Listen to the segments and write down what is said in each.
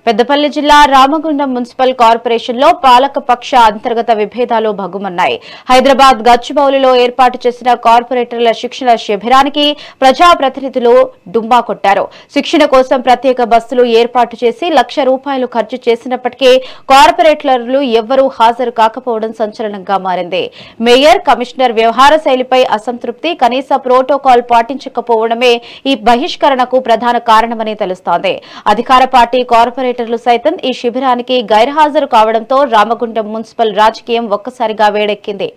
పెద్దపల్లి జిల్లా Ramagundam municipal corporation లో పాలకపక్ష అంతర్గత విభేదాలు భగ్గుమన్నాయి. హైదరాబాద్ గచ్చిబౌలిలో ఏర్పాటు చేసిన కార్పొరేటర్ల శిక్షణ శిబిరానికి ప్రజాప్రతినిధులు డుమ్మా కొట్టారు. శిక్షణ కోసం ప్రత్యేక బస్సులు ఏర్పాటు చేసి ₹1,00,000 ఖర్చు చేసినప్పటికీ కార్పొరేటర్లు ఎవ్వరూ హాజరు కాకపోవడం సంచలనంగా మారింది. మేయర్, కమిషనర్ వ్యవహార శైలిపై అసంతృప్తి, కనీస ప్రోటోకాల్ పాటించకపోవడమే ఈ బహిష్కరణకు ప్రధాన కారణమని తెలుస్తోంది. అధికార పార్టీ కార్పొరేటర్లు సైతం ఈ శిబిరానికి గైర్హాజరు కావడంతో రామగుండం మున్సిపల్ రాజకీయం ఒక్కసారిగా వేడెక్కింది.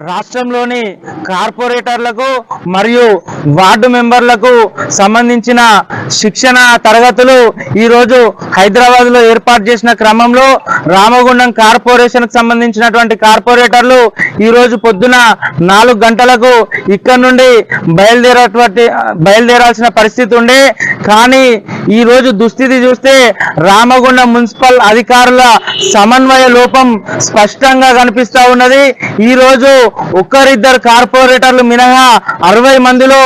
రాష్ట్రంలోని కార్పొరేటర్లకు మరియు వార్డు మెంబర్లకు సంబంధించిన శిక్షణ తరగతులు ఈరోజు హైదరాబాద్ లో ఏర్పాటు చేసిన క్రమంలో రామగుండం కార్పొరేషన్ కు సంబంధించినటువంటి కార్పొరేటర్లు ఈరోజు పొద్దున 4 గంటలకు ఇక్కడ నుండి బయలుదేరాల్సిన పరిస్థితి ఉండే. కానీ ఈ రోజు దుస్థితి చూస్తే రామగుండం మున్సిపల్ అధికారుల సమన్వయ లోపం స్పష్టంగా కనిపిస్తా ఉన్నది. ఈ రోజు ఒక్కరిద్దరు కార్పొరేటర్లు మినహా 60 మందిలో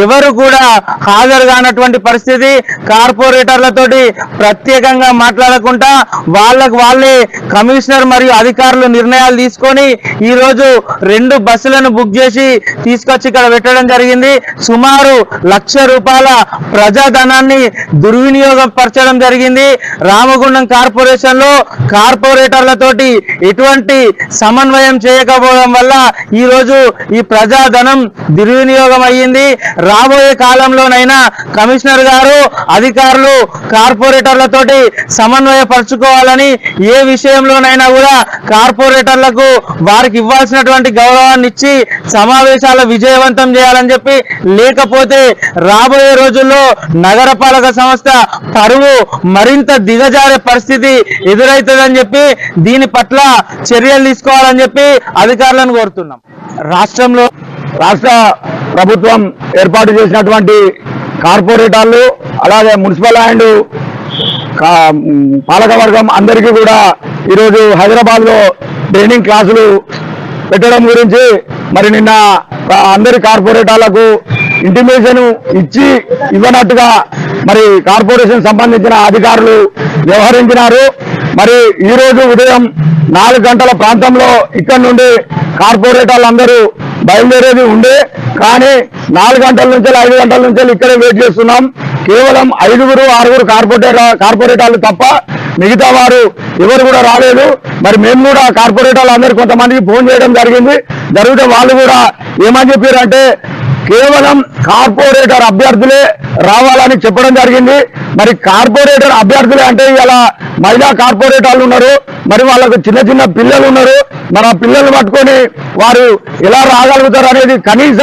ఎవరు కూడా హాజరు కానటువంటి పరిస్థితి. కార్పొరేటర్లతోటి ప్రత్యేకంగా మాట్లాడకుండా వాళ్ళకు వాళ్ళే కమిషనర్ మరియు అధికారులు నిర్ణయాలు తీసుకొని ఈ రోజు 2 బస్సులను బుక్ చేసి తీసుకొచ్చి ఇక్కడ పెట్టడం జరిగింది. సుమారు ₹1,00,000 ప్రజాధనాన్ని దుర్వినియోగం పరచడం జరిగింది. రామగుండం కార్పొరేషన్ లో కార్పొరేటర్లతోటి ఎటువంటి సమన్వయం చేయకపోవడం వల్ల ఈ రోజు ఈ ప్రజాధనం దుర్వినియోగం అయ్యింది. రాబోయే కాలంలోనైనా కమిషనర్ గారు, అధికారులు కార్పొరేటర్లతోటి సమన్వయపరచుకోవాలని, ఏ విషయంలోనైనా కూడా కార్పొరేటర్లకు వారికి ఇవ్వాల్సినటువంటి గౌరవాన్ని ఇచ్చి సమావేశాల విజయవంతం చేయాలని చెప్పి, లేకపోతే రాబోయే రోజుల్లో నగరపాలక సంస్థ పరువు మరింత దిగజారే పరిస్థితి ఎదురవుతుందని చెప్పి దీని పట్ల చర్యలు తీసుకోవాలని చెప్పి అధికారులను కోరుతున్నాం. రాష్ట్ర ప్రభుత్వం ఏర్పాటు చేసినటువంటి కార్పొరేటర్లు అలాగే మున్సిపల్ అండ్ పాలకవర్గం అందరికీ కూడా ఈరోజు హైదరాబాద్ లో ట్రైనింగ్ క్లాసులు పెట్టడం గురించి మరి నిన్న అందరి కార్పొరేటర్లకు ఇంటిమేషన్ ఇవ్వనట్టుగా మరి కార్పొరేషన్ సంబంధించిన అధికారులు వ్యవహరించినారు. మరి ఈ రోజు ఉదయం 4 గంటల ప్రాంతంలో ఇక్కడ నుండి కార్పొరేటర్లు అందరూ బయలుదేరేది ఉండే. కానీ 4 గంటల నుంచి 5 గంటల నుంచి ఇక్కడే వెయిట్ చేస్తున్నాం. కేవలం 5-6 కార్పొరేటర్లు తప్ప మిగతా వారు ఎవరు కూడా రాలేదు. మరి మేము కూడా కార్పొరేటర్లు అందరూ కొంతమందికి ఫోన్ చేయడం జరిగితే వాళ్ళు కూడా ఏమని చెప్పారంటే కేవలం కార్పొరేటర్ అభ్యర్థులే రావాలని చెప్పడం జరిగింది. మరి కార్పొరేటర్ అభ్యర్థులే అంటే ఇలా మహిళా కార్పొరేటర్లు ఉన్నారు, మరి వాళ్ళకు చిన్న పిల్లలు ఉన్నారు. మరి ఆ పిల్లలు పట్టుకొని వారు ఎలా రాగలుగుతారు అనేది కనీస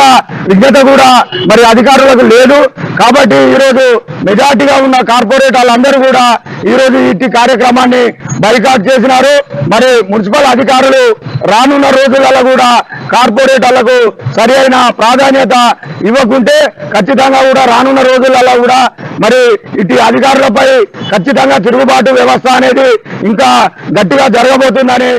విజ్ఞత కూడా మరి అధికారులకు లేదు. కాబట్టి ఈరోజు మెజార్టీగా ఉన్న కార్పొరేటర్లు అందరూ కూడా ఈరోజు ఇట్టి కార్యక్రమాన్ని బైకాట్ చేసినారు. మరి మున్సిపల్ అధికారులు రానున్న రోజులలో కూడా కార్పొరేటర్లకు సరి అయిన ప్రాధాన్యత ఇవ్వకుంటే ఖచ్చితంగా కూడా రానున్న రోజులలో కూడా మరి ఇటు అధికారులపై ఖచ్చితంగా తిరుగుబాటు వ్యవస్థ అనేది ఇంకా గట్టిగా జరగబోతుందని